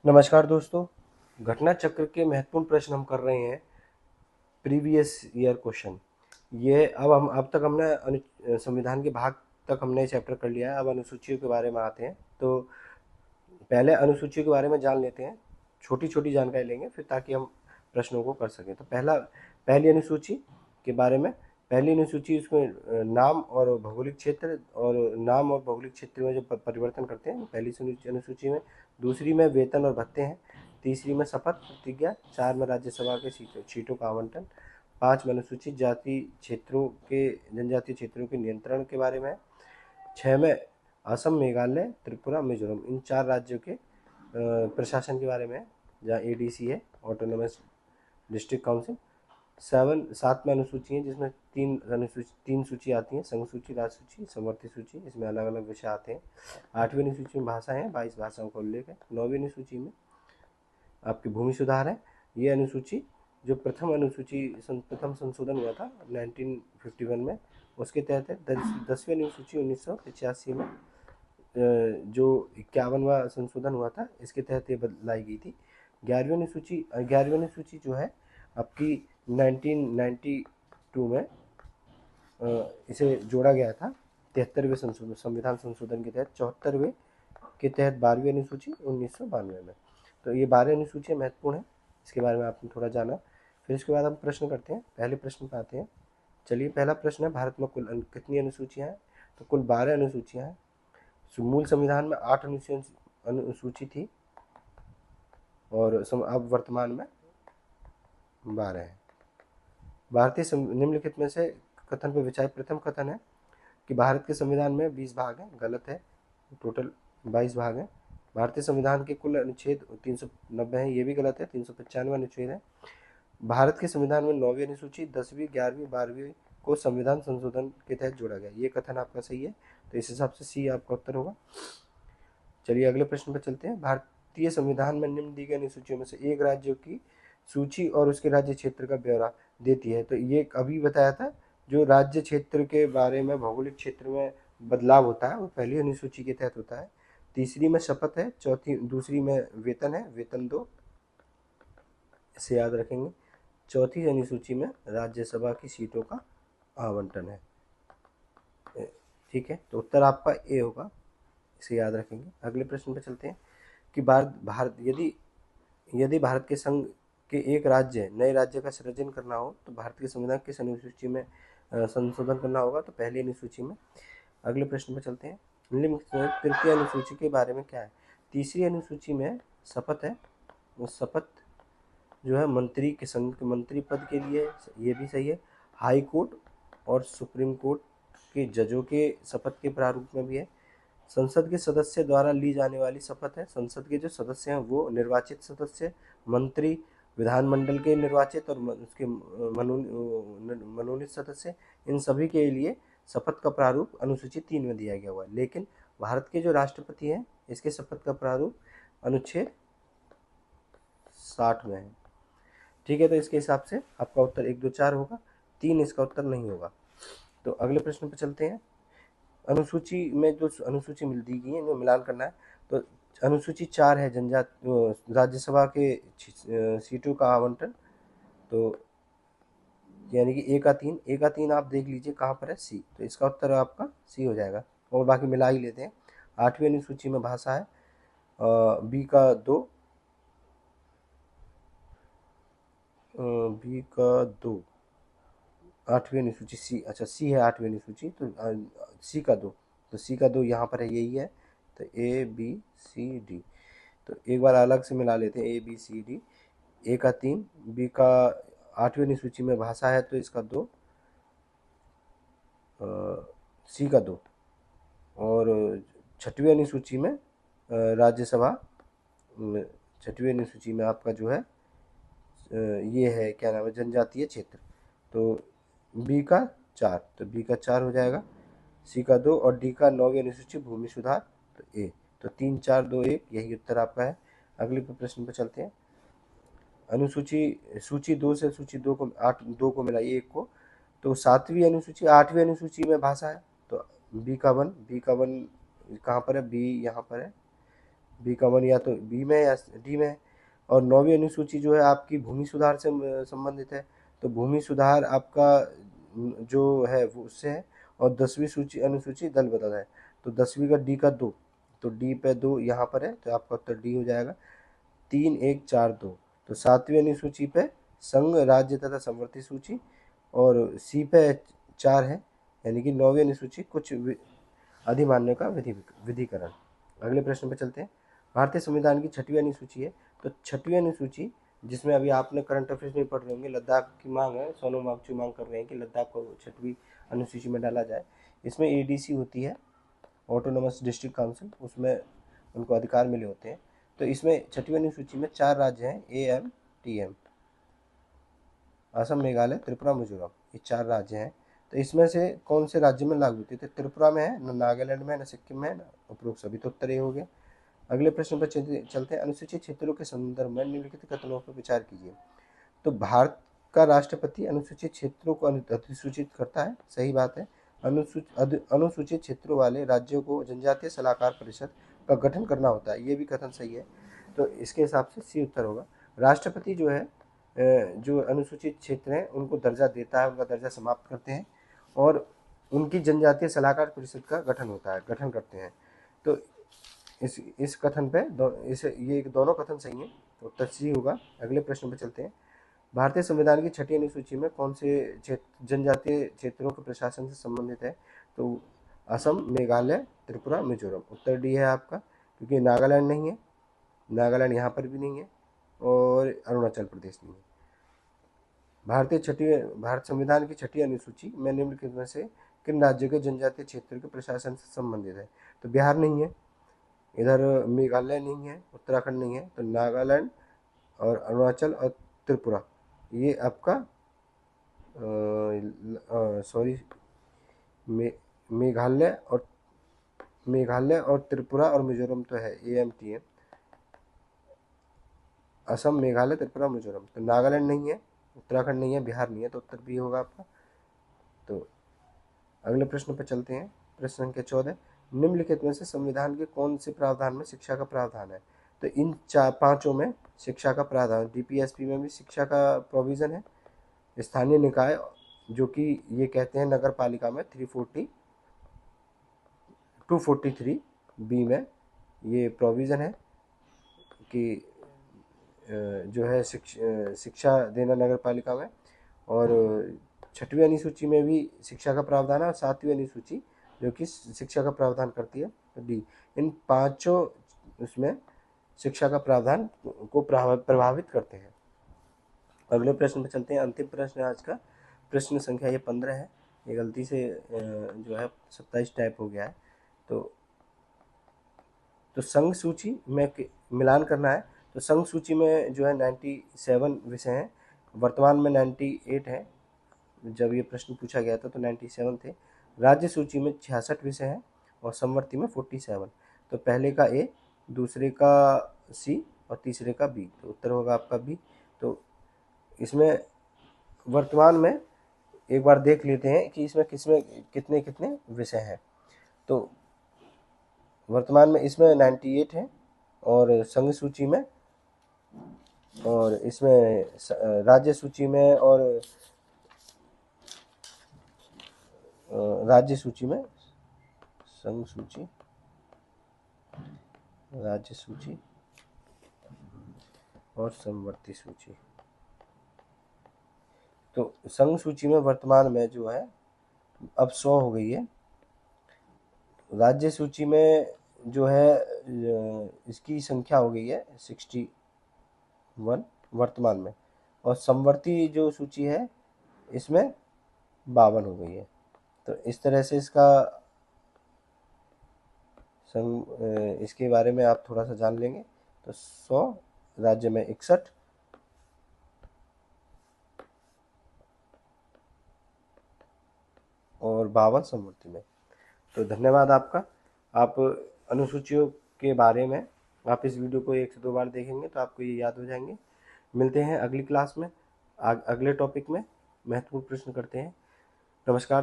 नमस्कार दोस्तों। घटना चक्र के महत्वपूर्ण प्रश्न हम कर रहे हैं। Previous year question. ये अब तक हमने संविधान के भाग तक हमने चैप्टर कर लिया है। अब अनुसूचियों के बारे में आते हैं। तो पहले अनुसूचियों के बारे में जान लेते हैं। छोटी छोटी जानकारी लेंगे फिर, ताकि हम प्रश्नों को कर सकें। तो पहली अनुसूची के बारे में। पहली अनुसूची, उसमें नाम और भौगोलिक क्षेत्र, और नाम और भौगोलिक क्षेत्र में जो परिवर्तन करते हैं, पहली अनुसूची में। दूसरी में वेतन और भत्ते हैं। तीसरी में शपथ प्रतिज्ञा। चार में राज्यसभा के सीटों का आवंटन। पाँच में अनुसूचित जाति क्षेत्रों के जनजातीय क्षेत्रों के नियंत्रण के बारे में। छः में असम, मेघालय, त्रिपुरा, मिजोरम, इन चार राज्यों के प्रशासन के बारे में है, जहाँ एडीसी है, ऑटोनोमस डिस्ट्रिक्ट काउंसिल। सात में अनुसूची है, जिसमें तीन सूची आती हैं: संघ सूची, राज्य सूची, समवर्ती सूची। इसमें अलग अलग विषय आते हैं। आठवीं अनुसूची में भाषा है, 22 भाषाओं का उल्लेख है। नौवीं अनुसूची में आपकी भूमि सुधार है। ये अनुसूची जो प्रथम संशोधन हुआ था 1951 में, उसके तहत है। 10वीं अनुसूची 1985 में जो 51वां संशोधन हुआ था, इसके तहत ये लाई गई थी। 11वीं अनुसूची जो है आपकी 1992 में इसे जोड़ा गया था। 73वें संविधान संशोधन के तहत। 74वें के तहत 12वीं अनुसूची 1992 में। तो ये 12 अनुसूचियाँ महत्वपूर्ण है, इसके बारे में आपने थोड़ा जाना। फिर इसके बाद हम प्रश्न करते हैं। पहले प्रश्न पे आते हैं। चलिए, पहला प्रश्न है, भारत में कुल कितनी अनुसूचियाँ हैं? तो कुल 12 अनुसूचियाँ हैं। मूल संविधान में 8 अनुसूची थी, और अब वर्तमान में 12 है। निम्नलिखित में से कथन पर विचार। प्रथम कथन है कि भारत के संविधान में 20 भाग हैं। गलत है, टोटल 22 भाग हैं। भारतीय संविधान के कुल अनुच्छेद 390 हैं, ये भी गलत है। 395 अनुच्छेद है। भारत के संविधान में 9वीं अनुसूची 10वीं, 11वीं, 12वीं को संविधान संशोधन के तहत जोड़ा गया। ये कथन आपका सही है, तो इस हिसाब से सी आपका उत्तर होगा। चलिए अगले प्रश्न पर चलते हैं। भारतीय संविधान में निम्न दी गई अनुसूचियों में से एक राज्यों की सूची और उसके राज्य क्षेत्र का ब्यौरा देती है। तो ये अभी बताया था, जो राज्य क्षेत्र के बारे में, भौगोलिक क्षेत्र में बदलाव होता है, वो पहली अनुसूची के तहत होता है। तीसरी में शपथ है। दूसरी में वेतन है, वेतन 2, इसे याद रखेंगे। चौथी अनुसूची में राज्यसभा की सीटों का आवंटन है। ठीक है, तो उत्तर आपका ए होगा, इसे याद रखेंगे। अगले प्रश्न पर चलते हैं कि भारत यदि भारत के संघ के एक राज्य नए राज्य का सृजन करना हो, तो भारत के संविधान किस अनुसूची में संशोधन करना होगा? तो पहली अनुसूची में। अगले प्रश्न पर चलते हैं। तृतीय अनुसूची के बारे में क्या है? तीसरी अनुसूची में शपथ है। वो शपथ जो है मंत्री के संघ के मंत्री पद के लिए, ये भी सही है। हाई कोर्ट और सुप्रीम कोर्ट के जजों के शपथ के प्रारूप में भी है। संसद के सदस्य द्वारा ली जाने वाली शपथ है। संसद के जो सदस्य हैं वो निर्वाचित सदस्य, मंत्री, विधानमंडल के निर्वाचित और उसके मनोनीत सदस्य, इन सभी के लिए शपथ का प्रारूप अनुसूची 3 में दिया गया हुआ है। लेकिन भारत के जो राष्ट्रपति हैं, इसके शपथ का प्रारूप अनुच्छेद 60 में है। ठीक है, तो इसके हिसाब से आपका उत्तर 1, 2, 4 होगा। 3 इसका उत्तर नहीं होगा। तो अगले प्रश्न पर चलते हैं। अनुसूची में जो अनुसूची दी गई है, इनमें मिलान करना है। तो अनुसूची 4 है, राज्यसभा के सीटों का आवंटन। तो यानी कि ए का 3 आप देख लीजिए कहाँ पर है, सी। तो इसका उत्तर आपका सी हो जाएगा, और बाकी मिला ही लेते हैं। 8वीं अनुसूची में भाषा है, बी का 2, बी का 2। 8वीं अनुसूची सी, अच्छा सी है 8वीं अनुसूची, तो सी का 2। तो सी का 2 यहाँ पर है, यही है। तो ए बी सी डी, तो एक बार अलग से मिला लेते हैं। ए बी सी डी, ए का 3, बी का 8वीं अनुसूची में भाषा है, तो इसका 2, सी का 2, और 6वीं अनुसूची में राज्यसभा, 6वीं अनुसूची में आपका जो है ये है, क्या नाम है, जनजातीय क्षेत्र। तो बी का 4, तो बी का 4 हो जाएगा। सी का 2, और डी का 9वीं अनुसूची भूमि सुधार, तो ए। तो 3, 4, 2, 1, यही उत्तर आपका है। अगले प्रश्न पर चलते हैं। सूची 2 से सूची 2 को 2 को मिलाइए 1 को। तो 7वीं अनुसूची 8वीं अनुसूची में भाषा है, तो बी का 1 कहाँ पर है? बी यहाँ पर है। बी कॉमन या तो बी में या डी में है। और 9वीं अनुसूची जो है आपकी भूमि सुधार से संबंधित है, तो भूमि सुधार आपका जो है वो उससे है। और 10वीं सूची अनुसूची दल बदल है, तो 10वीं का डी का 2, तो डी पे 2 यहाँ पर है, तो आपका उत्तर डी हो जाएगा। 3 1 4 2। तो 7वीं अनुसूची पे संघ राज्य तथा समवर्ती सूची, और सी पे 4 है, यानी कि 9वीं अनुसूची कुछ अधिमान्यों का विधिकरण। अगले प्रश्न पे चलते हैं। भारतीय संविधान की 6वीं अनुसूची है, तो 6वीं अनुसूची जिसमें अभी आपने करंट अफेयर्स नहीं पढ़ रहे होंगे, लद्दाख की मांग है, सोनम वांगचुक मांग कर रहे हैं कि लद्दाख को 6वीं अनुसूची में डाला जाए। इसमें एडीसी होती है, ऑटोनोमस डिस्ट्रिक्ट काउंसिल, उसमें उनको अधिकार मिले होते हैं। तो इसमें 6वीं अनुसूची में 4 राज्य हैं, AMTM, असम, मेघालय, त्रिपुरा, मिजोरम, ये 4 राज्य हैं। तो इसमें से कौन से राज्य में लागू होती है? तो त्रिपुरा में है, न नागालैंड में, न सिक्किम में, न उपरोक्त सभी। तो उत्तर ये हो गया। अगले प्रश्न पर चलते हैं। अनुसूचित क्षेत्रों के संदर्भ में निम्नलिखित कथनों पर विचार कीजिए। तो भारत का राष्ट्रपति अनुसूचित क्षेत्रों को अधिसूचित करता है, सही बात है। अनुसूचित क्षेत्रों वाले राज्यों को जनजातीय सलाहकार परिषद का गठन करना होता है, ये भी कथन सही है। तो इसके हिसाब से सी उत्तर होगा। राष्ट्रपति जो है जो अनुसूचित क्षेत्र हैं उनको दर्जा देता है, उनका दर्जा समाप्त करते हैं, और उनकी जनजातीय सलाहकार परिषद का गठन करते हैं। तो इस कथन पे ये दोनों कथन सही हैं, तो उत्तर सी होगा। अगले प्रश्न पे चलते हैं। भारतीय संविधान की 6वीं अनुसूची में कौन से जनजातीय क्षेत्रों के प्रशासन से संबंधित है? तो असम, मेघालय, त्रिपुरा, मिजोरम। उत्तर डी है आपका, क्योंकि नागालैंड नहीं है, नागालैंड यहाँ पर भी नहीं है, और अरुणाचल प्रदेश नहीं है। भारत संविधान की 6वीं अनुसूची में निम्नलिखित में से किन राज्यों के जनजातीय क्षेत्र के प्रशासन से संबंधित है? तो बिहार नहीं है, इधर मेघालय नहीं है, उत्तराखंड नहीं है, तो नागालैंड और अरुणाचल और त्रिपुरा, ये आपका मेघालय और त्रिपुरा और मिजोरम तो है AMTM, असम, मेघालय, त्रिपुरा, मिजोरम। तो नागालैंड नहीं है, उत्तराखंड नहीं है, बिहार नहीं है, तो उत्तर बी होगा आपका। तो अगले प्रश्न पर चलते हैं। प्रश्न संख्या 14। निम्नलिखित में से संविधान के कौन से प्रावधान में शिक्षा का प्रावधान है? तो इन 5 में शिक्षा का प्रावधान, DPSP में भी शिक्षा का प्रोविजन है। स्थानीय निकाय, जो कि ये कहते हैं नगर पालिका में 243 बी में ये प्रोविजन है कि जो है शिक्षा देना नगर पालिका में। और 6वीं अनुसूची में भी शिक्षा का प्रावधान है, और 7वीं अनुसूची जो कि शिक्षा का प्रावधान करती है, तो डी। इन 5 उसमें शिक्षा का प्रावधान को प्रभावित करते हैं। अगले प्रश्न पर चलते हैं। अंतिम प्रश्न आज का, प्रश्न संख्या ये 15 है, ये गलती से जो है 27 टाइप हो गया है। तो संघ सूची में मिलान करना है। तो संघ सूची में जो है 97 विषय हैं, वर्तमान में 98 हैं। जब ये प्रश्न पूछा गया था तो 97 थे। राज्य सूची में 66 विषय हैं, और समवर्ती में 47। तो पहले का ए, दूसरे का सी, और तीसरे का बी, तो उत्तर होगा आपका बी। तो इसमें वर्तमान में एक बार देख लेते हैं कि इसमें कितने कितने विषय हैं। तो वर्तमान में इसमें 98 है, और संघ सूची में, और इसमें राज्य सूची में, और राज्य सूची में, संघ सूची, राज्य सूची और समवर्ती सूची। तो संघ सूची में वर्तमान में जो है अब 100 हो गई है। राज्य सूची में जो है इसकी संख्या हो गई है 61 वर्तमान में, और समवर्ती जो सूची है इसमें 52 हो गई है। तो इस तरह से इसके बारे में आप थोड़ा सा जान लेंगे। तो 100 राज्य में 61, और 52 समवर्ती में। तो धन्यवाद आपका। आप अनुसूचियों के बारे में आप इस वीडियो को 1 से 2 बार देखेंगे तो आपको ये याद हो जाएंगे। मिलते हैं अगली क्लास में अगले टॉपिक में, महत्वपूर्ण प्रश्न करते हैं। नमस्कार।